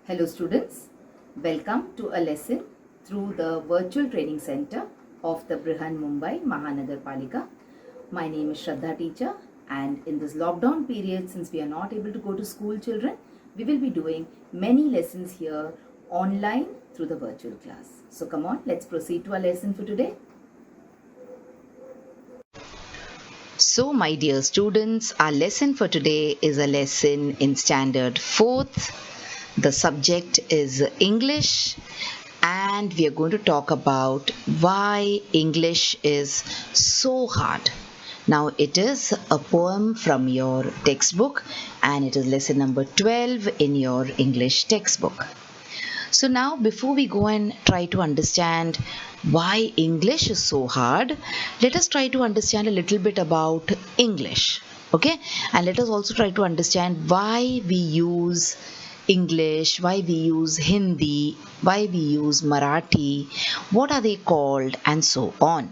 Hello students, welcome to a lesson through the virtual training center of the Brihan Mumbai Mahanagar Palika. My name is Shraddha teacher, and in this lockdown period, since we are not able to go to school, children, we will be doing many lessons here online through the virtual class. So come on, let's proceed to our lesson for today. So, my dear students, our lesson for today is a lesson in Standard 4th. The subject is English, and we are going to talk about why English is so hard. Now, it is a poem from your textbook, and it is lesson number 12 in your English textbook. So now before we go and try to understand why English is so hard, let us try to understand a little bit about English. Okay? And let us also try to understand why we use English, why we use Hindi, why we use Marathi, what are they called, and so on.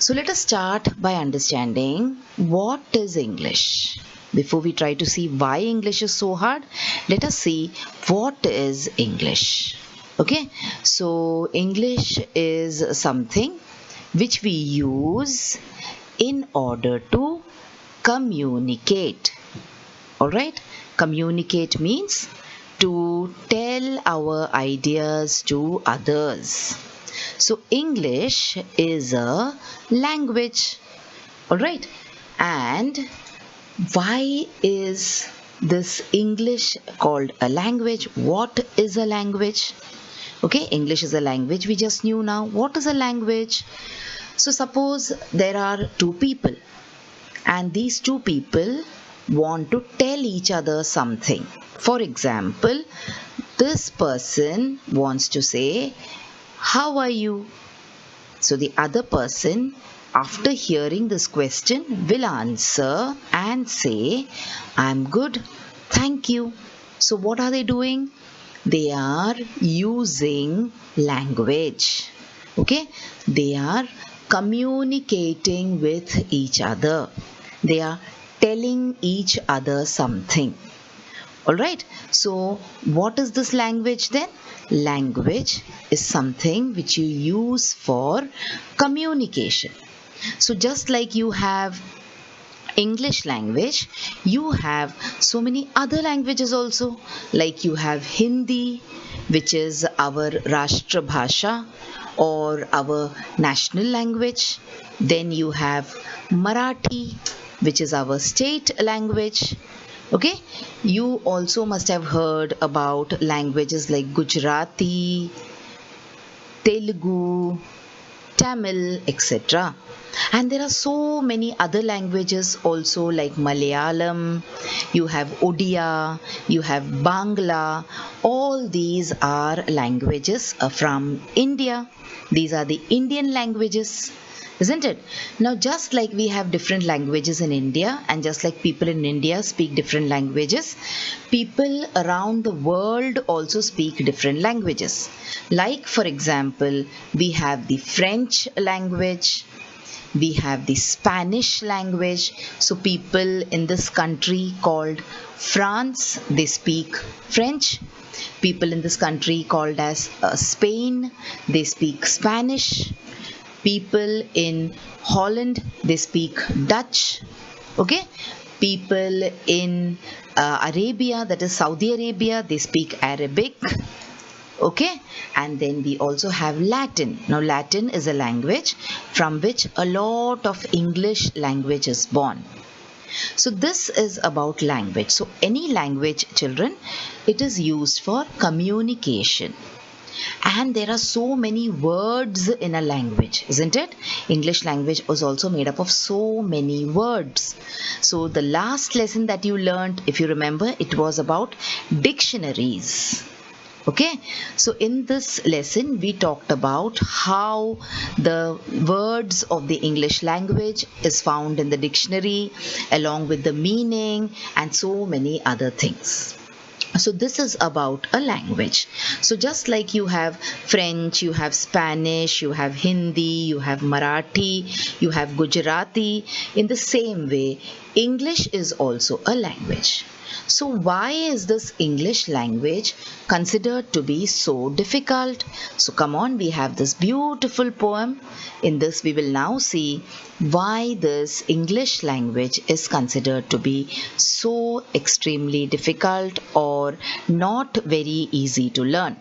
So let us start by understanding what is English. Before we try to see why English is so hard, let us see what is English. Okay, so English is something which we use in order to communicate. Alright, communicate means to tell our ideas to others. So English is a language. Alright, and why is this English called a language? What is a language? Okay, English is a language we just knew now. What is a language? So suppose there are two people, and these two people want to tell each other something. For example, this person wants to say, "How are you?" So the other person, after hearing this question, will answer and say, "I'm good, thank you." So what are they doing? They are using language. Okay? They are communicating with each other. They are telling each other something. Alright, so what is this language then? Language is something which you use for communication. So just like you have English language, you have so many other languages also. Like you have Hindi, which is our Rashtra Bhasha or our national language. Then you have Marathi, which is our state language. Okay, you also must have heard about languages like Gujarati, Telugu, Tamil, etc. And there are so many other languages also like Malayalam, you have Odia, you have Bangla. All these are languages from India. These are the Indian languages, isn't it? Now, just like we have different languages in India, and just like people in India speak different languages, people around the world also speak different languages. Like, for example, we have the French language, we have the Spanish language. So people in this country called France, they speak French. People in this country called as Spain, they speak Spanish. People in Holland, they speak Dutch. Okay, people in Arabia, that is Saudi Arabia, they speak Arabic. Okay, and then we also have Latin. Now Latin is a language from which a lot of English language is born. So this is about language. So any language, children, it is used for communication. And there are so many words in a language, isn't it? English language was also made up of so many words. So the last lesson that you learned, if you remember, it was about dictionaries. Okay, so in this lesson we talked about how the words of the English language is found in the dictionary along with the meaning and so many other things. So this is about a language. So just like you have French, you have Spanish, you have Hindi, you have Marathi, you have Gujarati, in the same way English is also a language. So why is this English language considered to be so difficult? So come on, we have this beautiful poem. In this we will now see why this English language is considered to be so extremely difficult or not very easy to learn.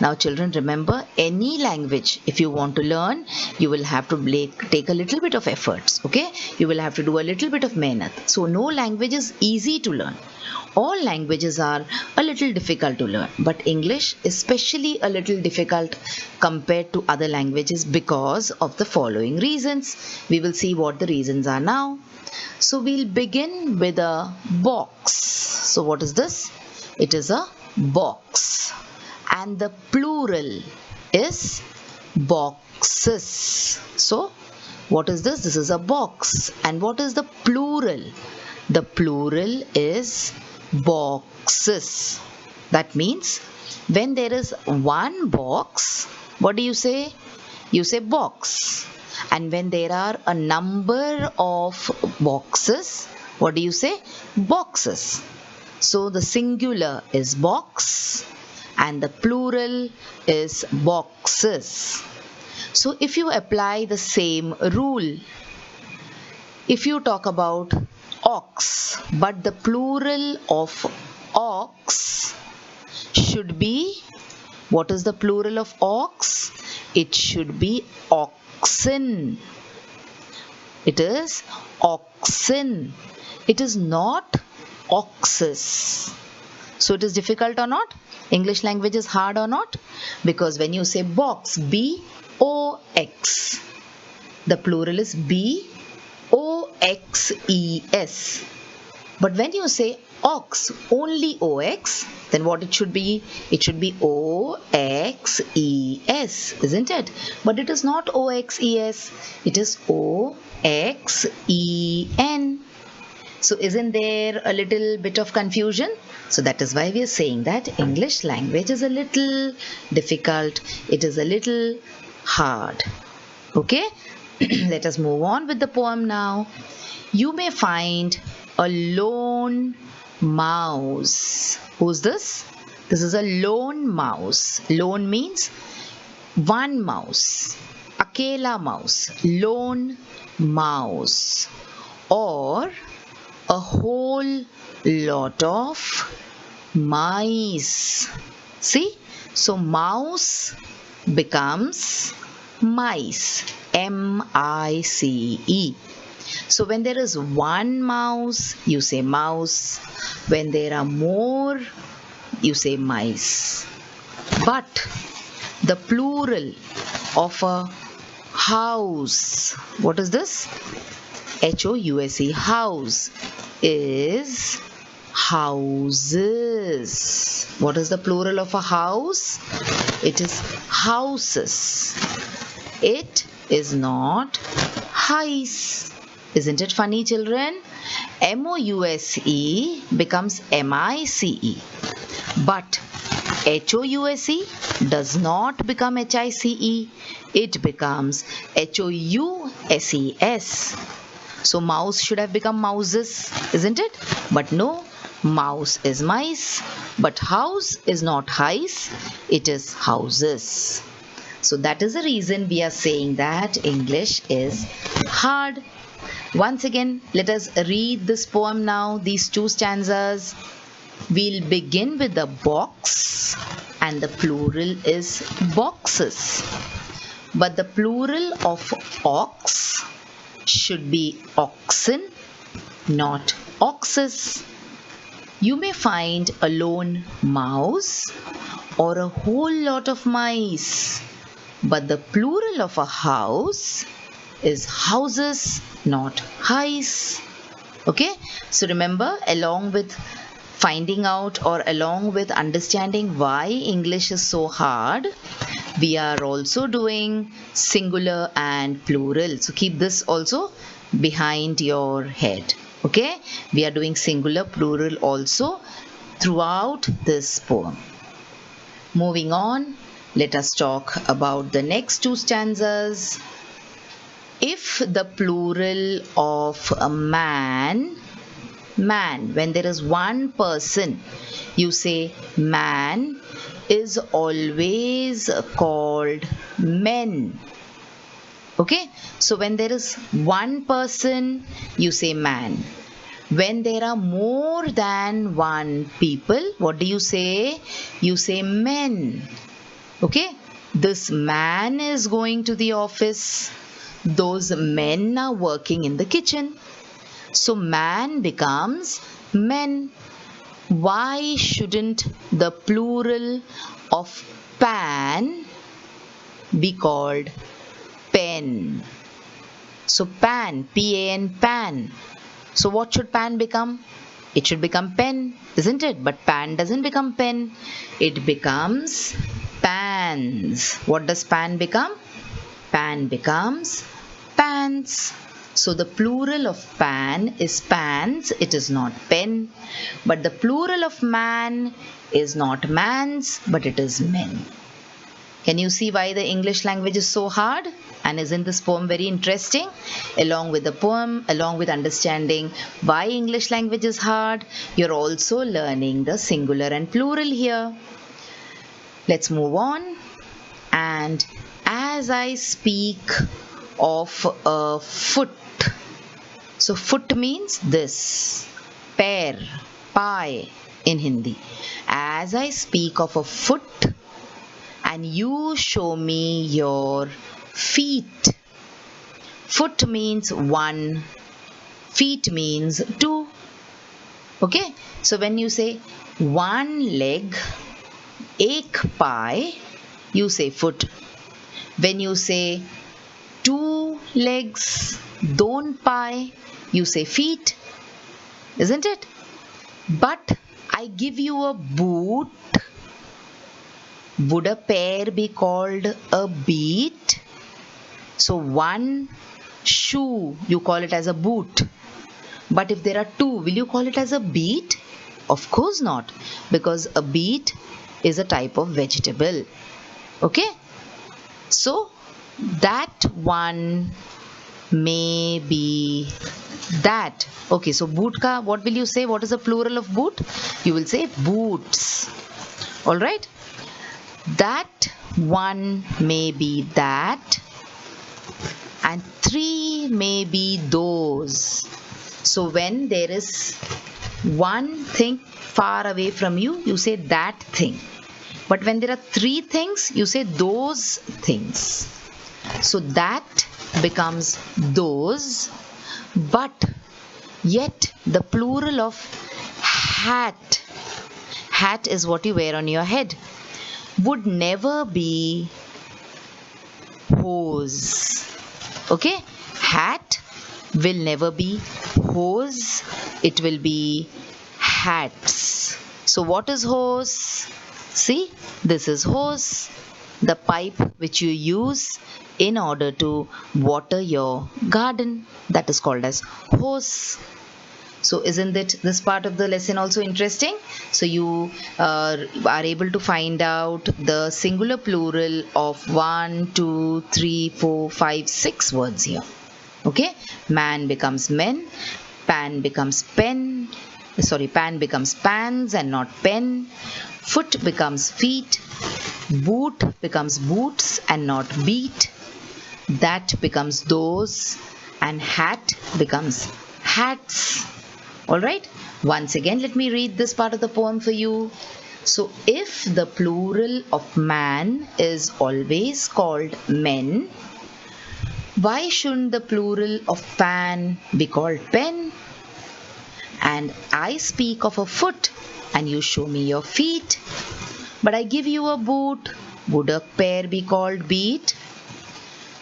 Now, children, remember any language, if you want to learn, you will have to take a little bit of efforts. Okay, you will have to do a little bit of mehnat. So, no language is easy to learn. All languages are a little difficult to learn, but English especially a little difficult compared to other languages because of the following reasons. We will see what the reasons are now. So, we'll begin with a box. So, what is this? It is a box, and the plural is boxes. So, what is this? This is a box. And what is the plural? The plural is boxes. That means when there is one box, what do you say? You say box. And when there are a number of boxes, what do you say? Boxes. So the singular is box and the plural is boxes. So if you apply the same rule, if you talk about ox, but the plural of ox should be, what is the plural of ox? It should be oxen. It is oxen. It is not oxes. So it is difficult or not? English language is hard or not? Because when you say box, B-O-X, the plural is B-O-X-E-S. But when you say ox, only O-X, then what it should be? It should be O-X-E-S, isn't it? But it is not O-X-E-S, it is O-X-E-N. So isn't there a little bit of confusion? So that is why we are saying that English language is a little difficult. It is a little hard. Okay, let us move on with the poem now. You may find a lone mouse. Who's this? This is a lone mouse. Lone means one mouse. Akela mouse. Lone mouse. Or a whole lot of mice. See? So mouse becomes mice. M-I-C-E. So when there is one mouse, you say mouse. When there are more, you say mice. But the plural of a house, what is this? H-O-U-S-E, house, is houses. What is the plural of a house? It is houses. It is not hice. Isn't it funny, children? M-O-U-S-E becomes M-I-C-E. But H-O-U-S-E does not become H-I-C-E. It becomes H-O-U-S-E-S. So mouse should have become mouses, isn't it? But no, mouse is mice. But house is not hice, it is houses. So that is the reason we are saying that English is hard. Once again, let us read this poem now, these two stanzas. We'll begin with the box, and the plural is boxes. But the plural of ox should be oxen, not oxes. You may find a lone mouse or a whole lot of mice, but the plural of a house is houses, not hice. Okay, so remember, along with finding out or along with understanding why English is so hard, we are also doing singular and plural. So keep this also behind your head. Okay, we are doing singular, plural also throughout this poem. Moving on, let us talk about the next two stanzas. If the plural of a man man. When there is one person, you say man is always called men. Okay, so when there is one person, you say man. When there are more than one people, what do you say? You say men. Okay, this man is going to the office. Those men are working in the kitchen. So man becomes men. Why shouldn't the plural of pan be called pen? So pan, P-A-N, pan. So what should pan become? It should become pen, isn't it? But pan doesn't become pen. It becomes pans. What does pan become? Pan becomes pants. So the plural of pan is pans, it is not pen. But the plural of man is not mans, but it is men. Can you see why the English language is so hard? And isn't this poem very interesting? Along with the poem, along with understanding why English language is hard, you're also learning the singular and plural here. Let's move on. And as I speak of a foot, so foot means this, pair, pie in Hindi. As I speak of a foot and you show me your feet. Foot means one, feet means two. Okay, so when you say one leg, ek pie, you say foot. When you say two legs, don pie, you say feet, isn't it? But I give you a boot. Would a pair be called a beat? So one shoe, you call it as a boot. But if there are two, will you call it as a beet? Of course not, because a beet is a type of vegetable. Okay? So that one may be that. Okay, so boot ka, what will you say? What is the plural of boot? You will say boots. Alright? That one may be that, and three may be those. So when there is one thing far away from you, you say that thing. But when there are three things, you say those things. So that becomes those, but yet the plural of hat, hat is what you wear on your head, would never be hose. Okay, hat will never be hose, it will be hats. So what is hose? See, this is hose, the pipe which you use in order to water your garden, that is called as hose. So isn't it this part of the lesson also interesting? So you are able to find out the singular plural of 1, 2, 3, 4, 5, 6 words here. Okay, man becomes men, pan becomes pen, pan becomes pans and not pen, foot becomes feet, boot becomes boots and not beat, that becomes those, and hat becomes hats. Alright, once again let me read this part of the poem for you. So if the plural of man is always called men, why shouldn't the plural of pan be called pen? And I speak of a foot and you show me your feet, but I give you a boot. Would a pair be called beat?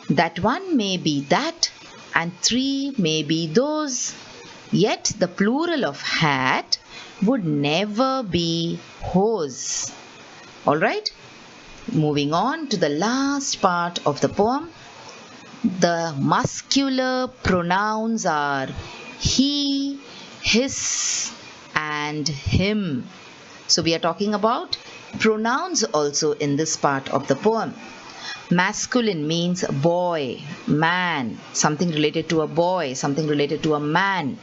That one may be that, and three may be those. Yet the plural of hat would never be hose. Alright, moving on to the last part of the poem. The muscular pronouns are he, his, and him. So we are talking about pronouns also in this part of the poem. Masculine means boy, man, something related to a boy, something related to a man.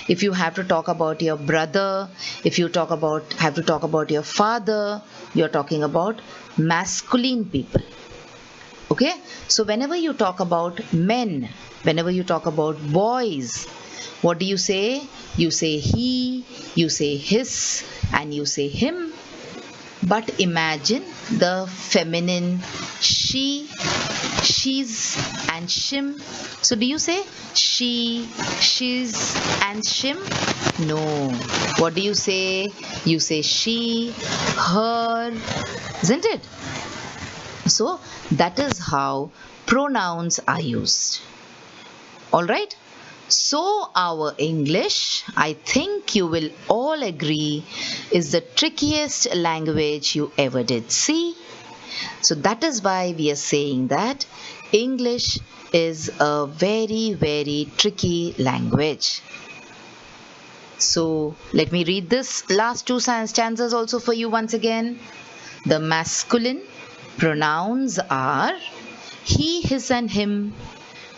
If you have to talk about your brother, if you have to talk about your father, you're talking about masculine people. Okay, so whenever you talk about men, whenever you talk about boys, what do you say? You say he, you say his, and you say him. But imagine the feminine she, she's, and shim. So do you say she, she's, and shim? No. What do you say? You say she, her, isn't it? So that is how pronouns are used. Alright? So our English, I think you will all agree, is the trickiest language you ever did see. So that is why we are saying that English is a very, very tricky language. So let me read this last two stanzas also for you once again. The masculine pronouns are he, his, and him.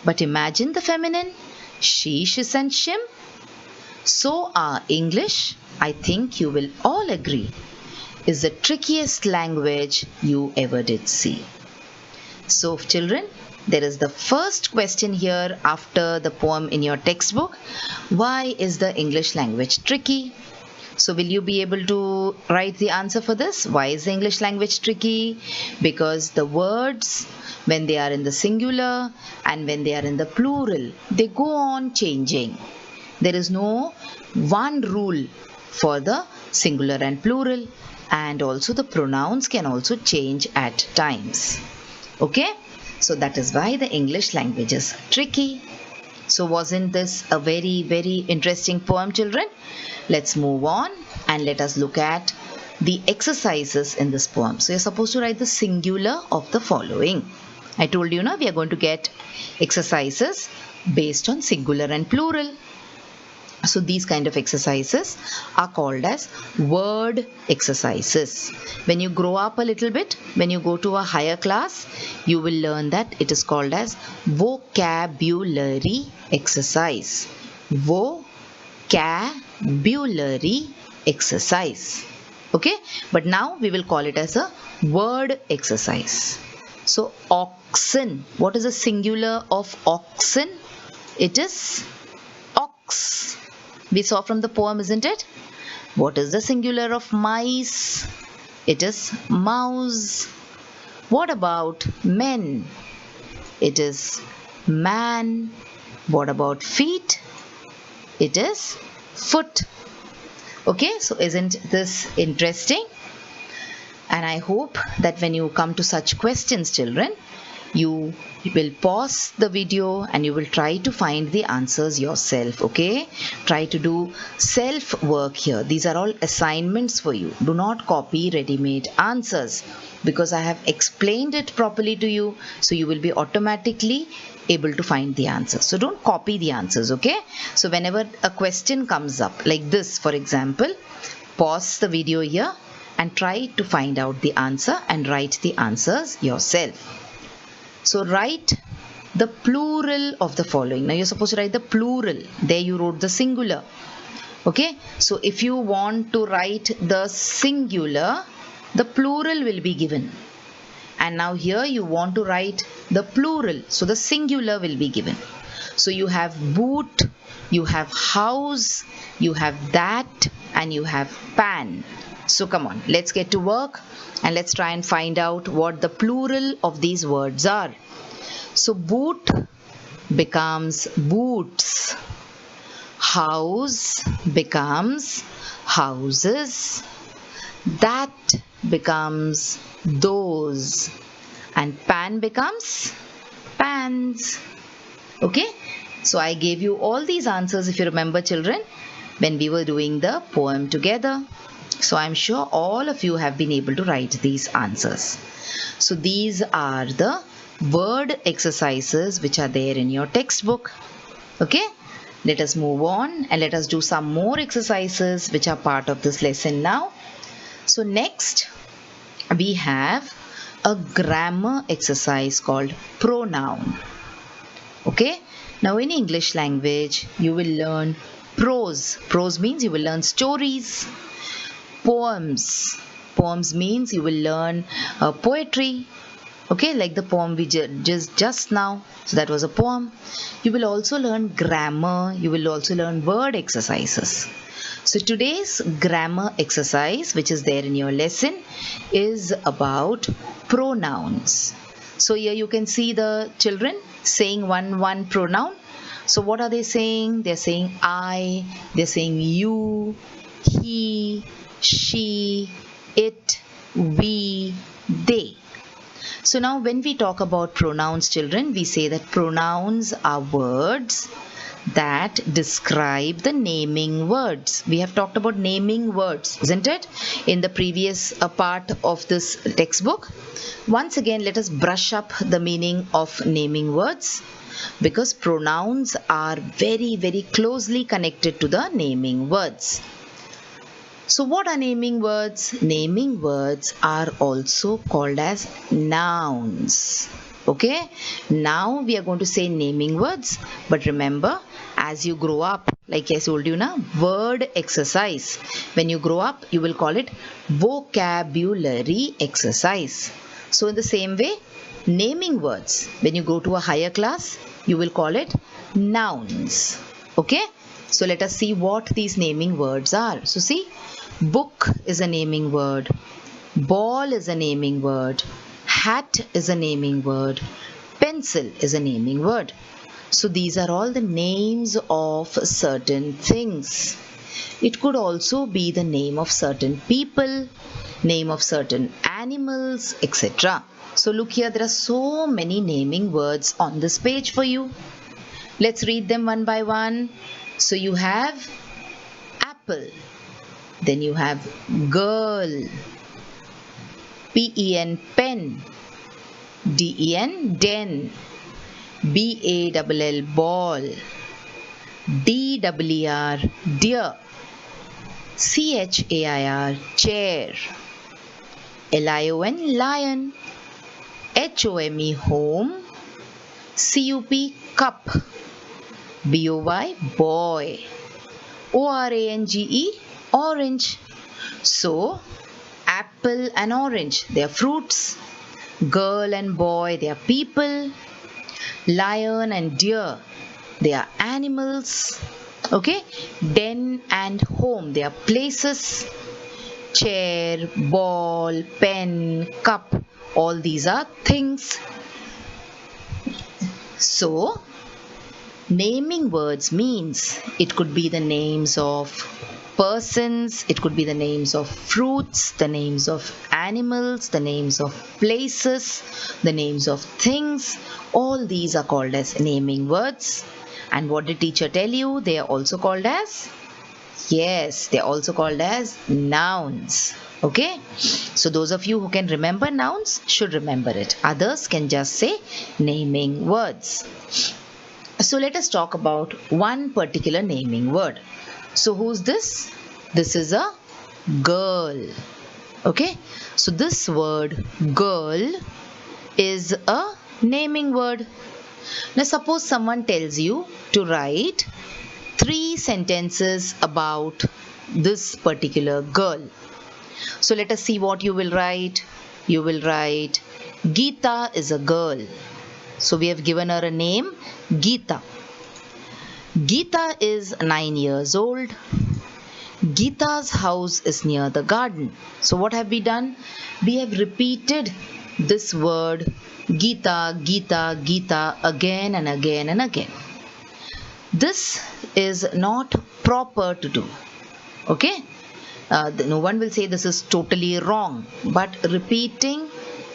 But imagine the feminine she, his, and shim. So our English, I think you will all agree, is the trickiest language you ever did see. So children, there is the first question here after the poem in your textbook. Why is the English language tricky? So will you be able to write the answer for this? Why is the English language tricky? Because the words, when they are in the singular and when they are in the plural, they go on changing. There is no one rule for the singular and plural, and also the pronouns can also change at times. Okay? So that is why the English language is tricky. So wasn't this a very, very interesting poem, children? Let's move on and let us look at the exercises in this poem. So you're supposed to write the singular of the following. I told you now we are going to get exercises based on singular and plural. So these kind of exercises are called as word exercises. When you grow up a little bit, when you go to a higher class, you will learn that it is called as vocabulary exercise. Vocabulary exercise. Okay, but now we will call it as a word exercise. So oxen, what is the singular of oxen? It is ox. We saw from the poem, isn't it? What is the singular of mice? It is mouse. What about men? It is man. What about feet? It is foot. Okay, so isn't this interesting? And I hope that when you come to such questions, children, you will pause the video and you will try to find the answers yourself. Okay, try to do self work here. These are all assignments for you. Do not copy ready-made answers, because I have explained it properly to you, so you will be automatically able to find the answers. So don't copy the answers. Okay, so whenever a question comes up like this, for example, pause the video here and try to find out the answer and write the answers yourself. So write the plural of the following. Now you're supposed to write the plural. There you wrote the singular. Okay, so if you want to write the singular, the plural will be given. And now here you want to write the plural, so the singular will be given. So you have boot, you have house, you have that, and you have pan. So come on, let's get to work and let's try and find out what the plural of these words are. So boot becomes boots. House becomes houses. That becomes those. And pan becomes pans. Okay? So I gave you all these answers, if you remember, children, when we were doing the poem together. So I'm sure all of you have been able to write these answers. So these are the word exercises which are there in your textbook. Okay, let us move on and let us do some more exercises which are part of this lesson now. So next we have a grammar exercise called pronoun. Okay, now in English language you will learn Prose. Prose means you will learn stories. Poems. Poems means you will learn poetry. Okay, like the poem we just now. So that was a poem. You will also learn grammar. You will also learn word exercises. So today's grammar exercise, which is there in your lesson, is about pronouns. So here you can see the children saying one pronoun. So what are they saying? They're saying I, they're saying you, he, she, it, we, they. So now when we talk about pronouns, children, we say that pronouns are words that describe the naming words. We have talked about naming words, isn't it? In the previous part of this textbook. Once again, let us brush up the meaning of naming words, because pronouns are very, very closely connected to the naming words. So what are naming words? Naming words are also called as nouns. Okay, now we are going to say naming words, but remember, as you grow up, like I told you now, word exercise. When you grow up, you will call it vocabulary exercise. So in the same way, naming words, when you go to a higher class, you will call it nouns. Okay, so let us see what these naming words are. So see, book is a naming word, ball is a naming word, hat is a naming word, pencil is a naming word. So these are all the names of certain things. It could also be the name of certain people, name of certain animals, etc. So look here, there are so many naming words on this page for you. Let's read them one by one. So you have apple, then you have girl, pen, pen, den, den, ball, ball, dwr, deer, chair, chair, lion, lion, home, home, cup, boy, boy, orange, orange. So apple and orange, they are fruits. Girl and boy, they are people. Lion and deer, they are animals. Okay, den and home, they are places. Chair, ball, pen, cup, all these are things. So naming words means it could be the names of persons, it could be the names of fruits, the names of animals, the names of places, the names of things. All these are called as naming words. And what did teacher tell you? They are also called as? Yes, they are also called as nouns. Okay, so those of you who can remember nouns should remember it. Others can just say naming words. So let us talk about one particular naming word. So who's this? This is a girl. Okay, so this word girl is a naming word. Now suppose someone tells you to write 3 sentences about this particular girl. So let us see what you will write. You will write Geeta is a girl. So we have given her a name, Geeta. Geeta is 9 years old. Geeta's house is near the garden. So what have we done? We have repeated this word Geeta, Geeta, Geeta again and again and again. This is not proper to do. Okay? No one will say this is totally wrong, but repeating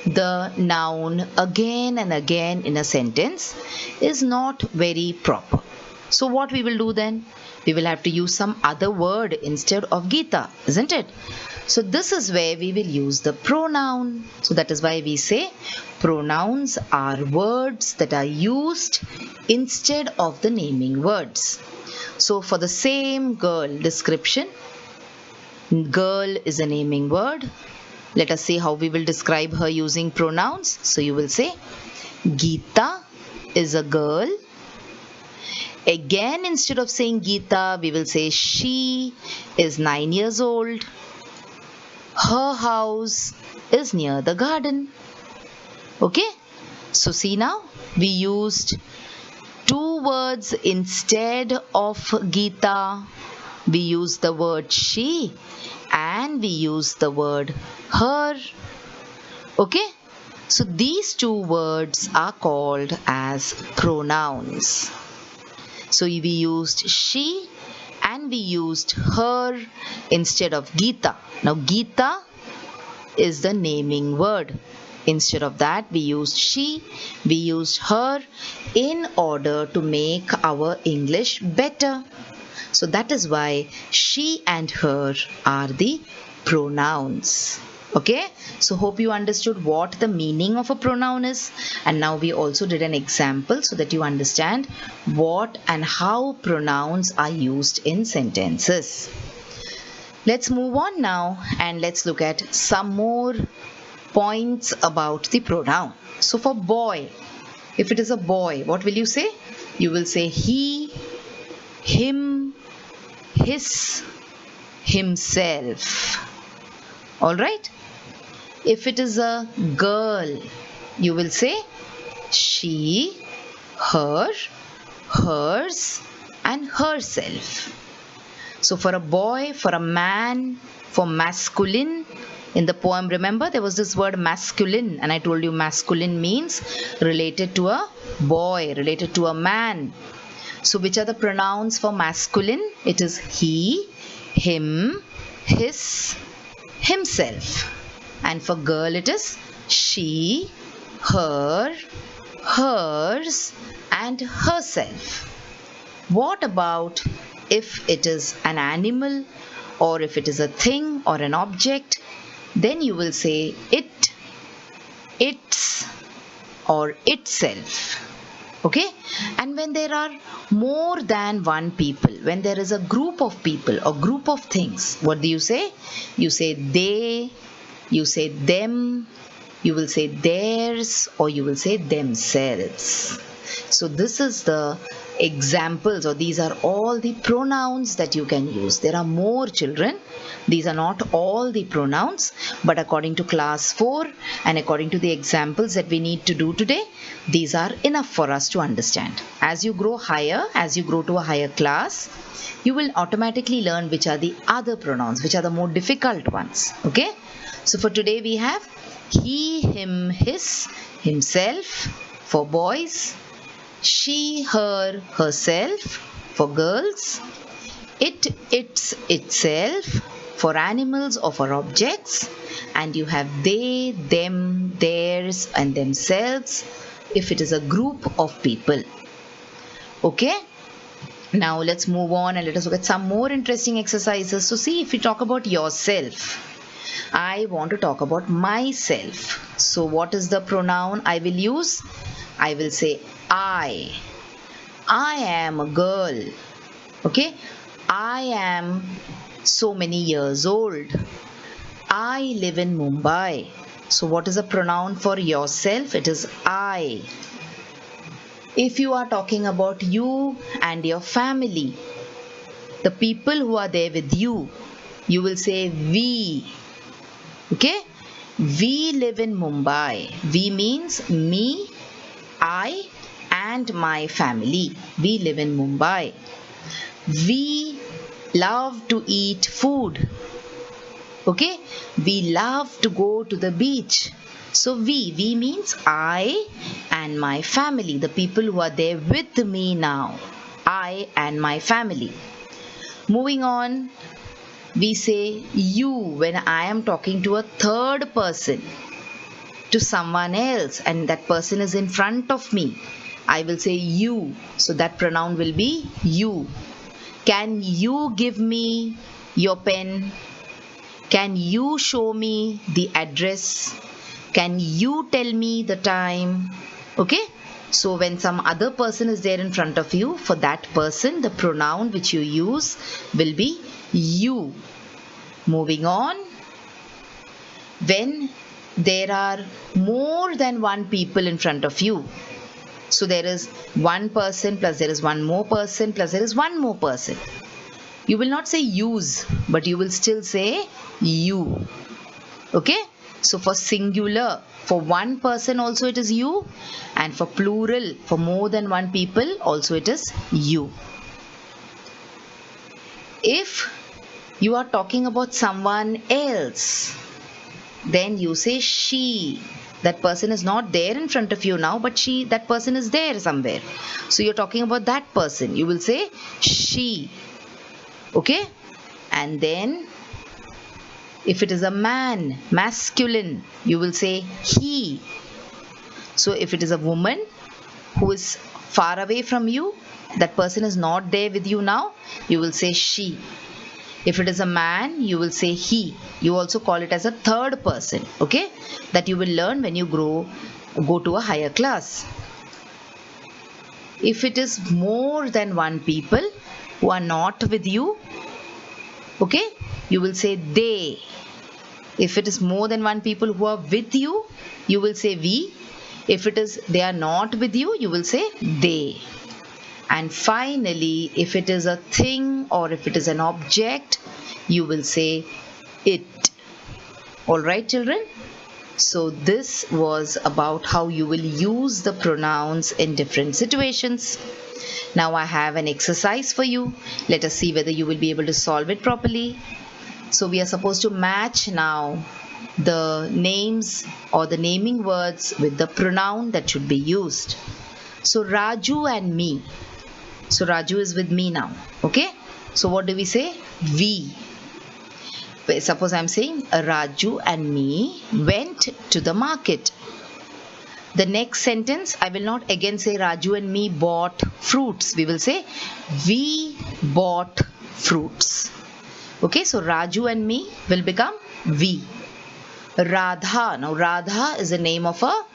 the noun again and again in a sentence is not very proper. So what we will do then? We will have to use some other word instead of Geeta, isn't it? So this is where we will use the pronoun. So that is why we say pronouns are words that are used instead of the naming words. So for the same girl description, girl is a naming word. Let us see how we will describe her using pronouns. So you will say Geeta is a girl. Again, instead of saying Geeta, we will say she is 9 years old. Her house is near the garden. Okay? So see now, we used two words instead of Geeta. We used the word she and we used the word her. Okay? So these two words are called as pronouns. So we used she and we used her instead of Geeta. Now Geeta is the naming word. Instead of that, we used she, we used her in order to make our English better. So that is why she and her are the pronouns. Okay, so hope you understood what the meaning of a pronoun is, and now we also did an example so that you understand what and how pronouns are used in sentences. Let's move on now and let's look at some more points about the pronoun. So for boy, if it is a boy, what will you say? You will say he, him, his, himself. Alright? If it is a girl, you will say she, her, hers, and herself. So for a boy, for a man, for masculine, in the poem, remember there was this word masculine, and I told you masculine means related to a boy, related to a man. So which are the pronouns for masculine? It is he, him, his, himself. And for girl it is she, her, hers, and herself. What about if it is an animal or if it is a thing or an object? Then you will say it, its, or itself. Okay? And when there are more than one people, when there is a group of people or group of things, what do you say? You say they, you say them, you will say theirs, or you will say themselves. So this is the examples, or these are all the pronouns that you can use. There are more, children. These are not all the pronouns, but according to class 4 and according to the examples that we need to do today, these are enough for us to understand. As you grow higher, as you grow to a higher class, you will automatically learn which are the other pronouns, which are the more difficult ones. Okay? So for today we have he, him, his, himself for boys, she, her, herself for girls, it, its, itself for animals or for objects, and you have they, them, theirs, and themselves if it is a group of people. Okay? Now let's move on and let us look at some more interesting exercises. So see, if you talk about yourself, I want to talk about myself. So what is the pronoun I will use? I will say I. I am a girl. Okay? I am so many years old. I live in Mumbai. So what is a pronoun for yourself? It is I. If you are talking about you and your family, the people who are there with you, you will say we. Okay? We live in Mumbai. We means me, I, and my family. We live in Mumbai. We love to eat food. Okay? We love to go to the beach. So we means I and my family, the people who are there with me now. I and my family. Moving on, we say you when I am talking to a third person, to someone else, and that person is in front of me. I will say you. So that pronoun will be you. Can you give me your pen? Can you show me the address? Can you tell me the time? Okay? So when some other person is there in front of you, for that person, the pronoun which you use will be you. Moving on. When there are more than one people in front of you, So there is one person plus there is one more person plus there is one more person. You will not say use, but you will still say you. Okay? So for singular, for one person also it is you, and for plural, for more than one people also it is you. If you are talking about someone else, then you say she. That person is not there in front of you now, but that person is there somewhere. So you're talking about that person. You will say she. Okay? And then if it is a man, masculine, you will say he. So if it is a woman who is far away from you, that person is not there with you now, you will say she. If it is a man, you will say he. You also call it as a third person, okay? That you will learn when you go to a higher class. If it is more than one people who are not with you, okay, you will say they. If it is more than one people who are with you, you will say we. If it is they are not with you, you will say they. And finally, if it is a thing or if it is an object, you will say it. All right, children? So this was about how you will use the pronouns in different situations. Now I have an exercise for you. Let us see whether you will be able to solve it properly. So we are supposed to match now the names or the naming words with the pronoun that should be used. So Raju and me. So Raju is with me now. Okay? So what do we say? We. Suppose I'm saying Raju and me went to the market. The next sentence, I will not again say Raju and me bought fruits. We will say we bought fruits. Okay, so Raju and me will become we. Radha. Now Radha is the name of a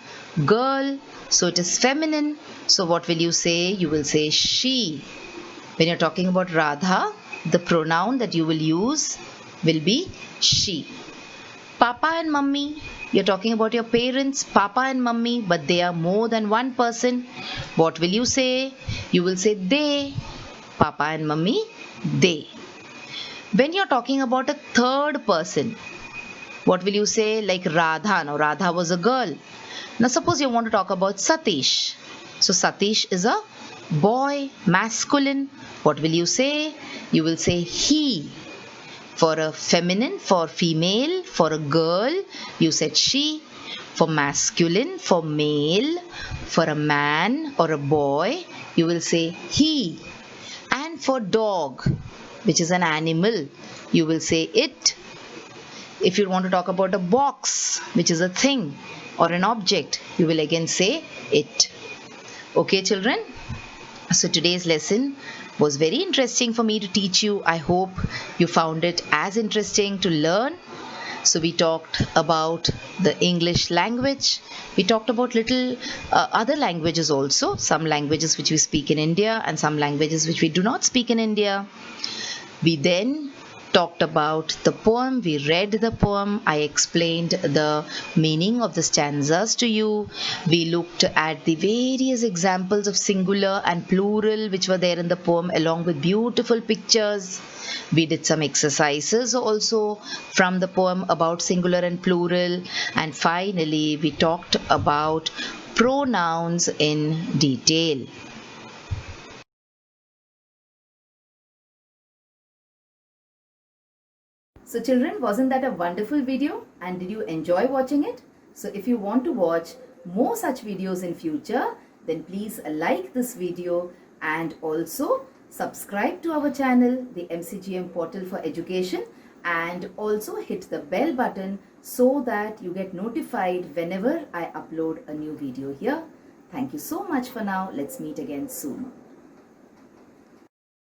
girl. So it is feminine. So what will you say? You will say she. When you're talking about Radha, the pronoun that you will use will be she. Papa and mummy. You're talking about your parents, Papa and mummy, but they are more than one person. What will you say? You will say they. Papa and mummy, they. When you're talking about a third person, what will you say? Like Radha. Now Radha was a girl. Now suppose you want to talk about Satish. So Satish is a boy, masculine. What will you say? You will say he. For a feminine, for female, for a girl, you said she. For masculine, for male, for a man or a boy, you will say he. And for dog, which is an animal, you will say it. If you want to talk about a box, which is a thing or an object, you will again say it. Okay, children? So today's lesson was very interesting for me to teach you. I hope you found it as interesting to learn. So we talked about the English language. We talked about little other languages also. Some languages which we speak in India and some languages which we do not speak in India. We then talked about the poem. We read the poem. I explained the meaning of the stanzas to you. We looked at the various examples of singular and plural which were there in the poem along with beautiful pictures. We did some exercises also from the poem about singular and plural. And finally, we talked about pronouns in detail. So children, wasn't that a wonderful video? And did you enjoy watching it? So if you want to watch more such videos in future, then please like this video and also subscribe to our channel, the MCGM Portal for Education, and also hit the bell button so that you get notified whenever I upload a new video here. Thank you so much for now. Let's meet again soon.